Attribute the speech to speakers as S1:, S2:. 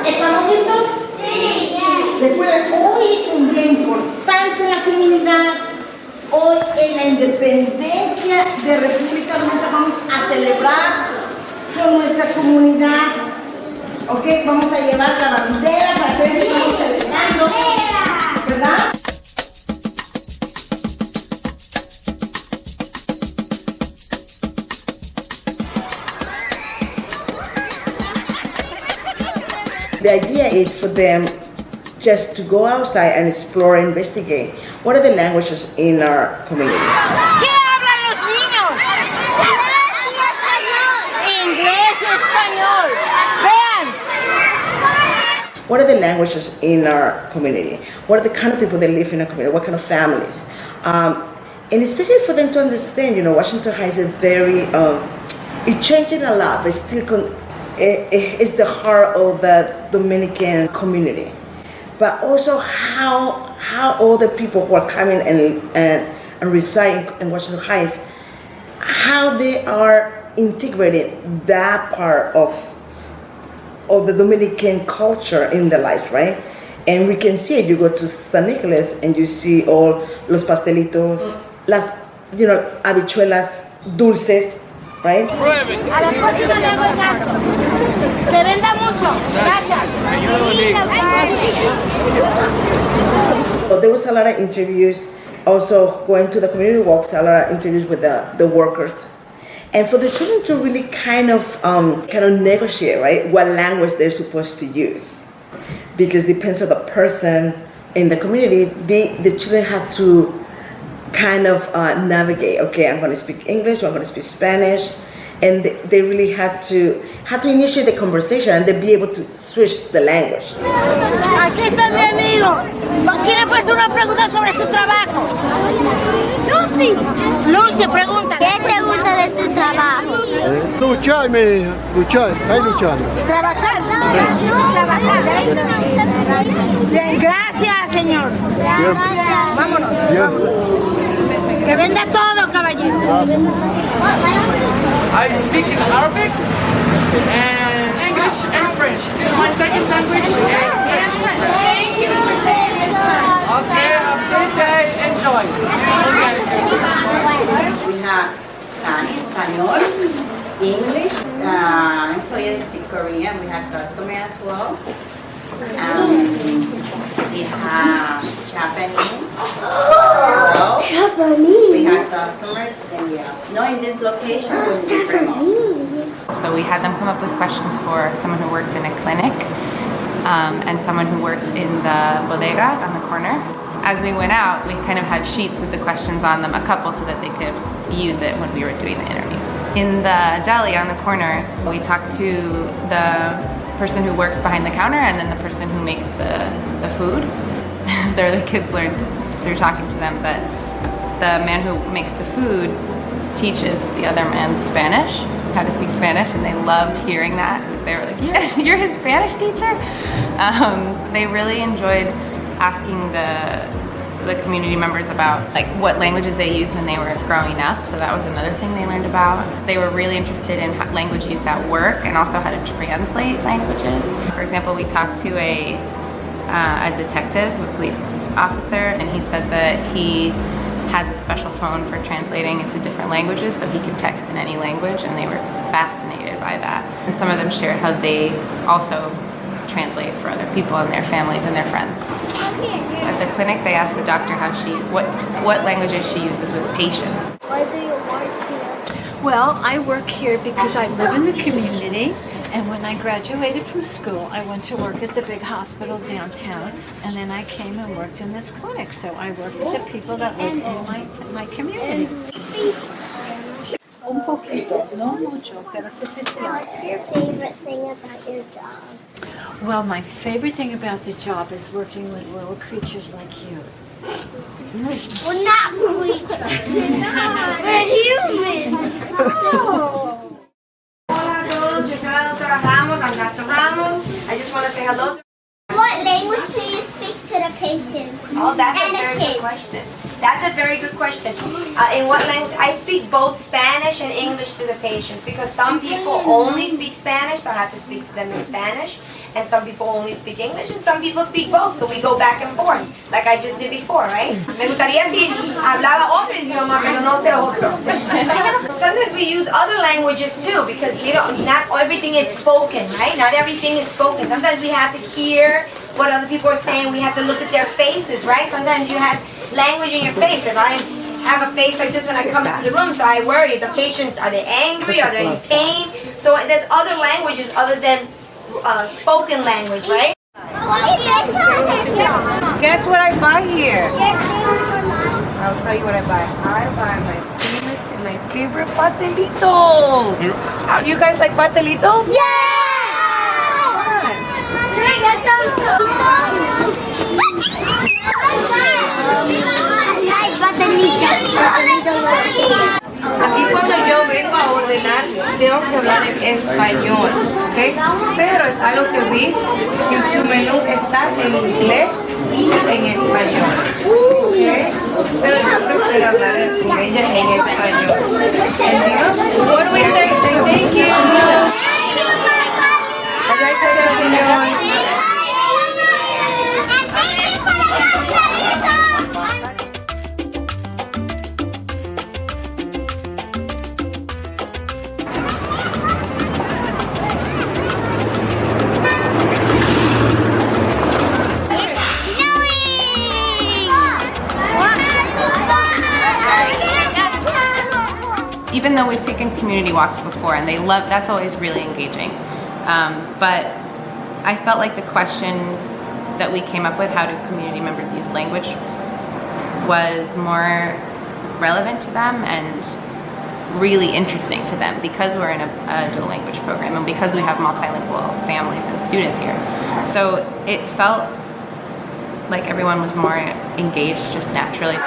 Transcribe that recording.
S1: ¿Estamos listos? Sí. Recuerden, hoy es un día importante en la comunidad. Hoy en la independencia de República Dominicana vamos a celebrar con nuestra comunidad. Ok, vamos a llevar la bandera para que estamos celebrando, ¿verdad? The idea is for them just to go outside and explore and investigate what are the languages in our community.
S2: ¿Qué hablan los niños? Inglés y español. Vean.
S1: What are the languages in our community? What are the kind of people that live in our community? What kind of families? And especially for them to understand, Washington High is a very, it's changing a lot, but still it's the heart of the Dominican community. But also how all the people who are coming and reside in Washington Heights, how they are integrating that part of the Dominican culture in their life, right? And we can see it. You go to San Nicolas and you see all los pastelitos, las, habichuelas dulces, right?
S2: A la próxima le hago el gasto. Que venda mucho. Gracias.
S1: So there was a lot of interviews. Also going to the community walks, a lot of interviews with the workers. And for the children to really kind of negotiate, right, what language they're supposed to use. Because it depends on the person in the community, the children have to kind of navigate. Okay, I'm going to speak English, or I'm going to speak Spanish. And they really had to initiate the conversation and they be able to switch the language.
S2: Aquí está mi amigo. ¿Quiere hacer una pregunta sobre su trabajo? Lucy pregunta.
S3: ¿Qué pregunta de tu trabajo?
S4: Luchar, mi hija. Luchar. Ahí luchando.
S2: Trabajar. Bien, gracias, señor. Vámonos. Que venda todo, caballero.
S5: I speak in Arabic and English and French. My second language is French.
S2: Thank you for taking this time.
S5: Okay, have a great day. Enjoy.
S6: We have Spanish, Espanol, English, employees speak Korean. We have customers as well. We have Japanese.
S3: Japanese.
S6: We have customers, and in this location we're different.
S7: So we had them come up with questions for someone who worked in a clinic and someone who worked in the bodega on the corner. As we went out, we kind of had sheets with the questions on them, a couple, so that they could use it when we were doing the interviews. In the deli on the corner, we talked to the person who works behind the counter and then the person who makes the food. The kids learned through talking to them that the man who makes the food teaches the other man Spanish, how to speak Spanish, and they loved hearing that. They were like, yeah, you're his Spanish teacher? They really enjoyed asking the community members about what languages they used when they were growing up. So that was another thing they learned about. They were really interested in language use at work and also how to translate languages. For example, we talked to a detective, a police officer, and he said that he has a special phone for translating into different languages so he can text in any language, and they were fascinated by that. And some of them shared how they also translate for other people and their families and their friends. At the clinic, they asked the doctor what languages she uses with patients.
S3: Why do you work here?
S8: Well, I work here because I live in the community, and when I graduated from school, I went to work at the big hospital downtown, and then I came and worked in this clinic. So I work with the people that live in my community. Un poquito, no mucho, pero suficiente.
S3: What's your favorite thing about your job?
S8: Well, my favorite thing about the job is working with little creatures like you.
S3: We're not creatures. We're humans. Oh.
S9: Hola a todos, yo soy la doctora Ramos, I'm Dr. Ramos. I just want to say hello to
S3: What language do you speak to the patients?
S9: Oh, that's
S3: and
S9: a very
S3: kids?
S9: good question. That's a very good question. In what language? I speak both Spanish and English to the patients because some people only speak Spanish, so I have to speak to them in Spanish. and some people only speak English, and some people speak both, so we go back and forth, like I just did before, right? Me gustaría si hablaba otro idioma, pero no sé otro. Sometimes we use other languages too, because not everything is spoken, right? Not everything is spoken. Sometimes we have to hear what other people are saying. We have to look at their faces, right? Sometimes you have language in your face. If I have a face like this when I come into the room, so I worry, the patients, are they angry? Are they in pain? So there's other languages other than spoken language, right? Guess what I buy here? I'll tell you what I buy. I buy my favorite pastelitos. You guys like pastelitos? Aquí cuando yo vengo a ordenar, tengo que hablar en español, ¿ok? Pero es algo que vi, que su menú está en inglés y en español, ¿ok? Pero yo prefiero hablar con ella en español. What do we say? Say thank you. Allá está el señor.
S7: Even though we've taken community walks before and they love, that's always really engaging. But I felt like the question that we came up with, how do community members use language, was more relevant to them and really interesting to them because we're in a dual language program and because we have multilingual families and students here. So it felt like everyone was more engaged just naturally.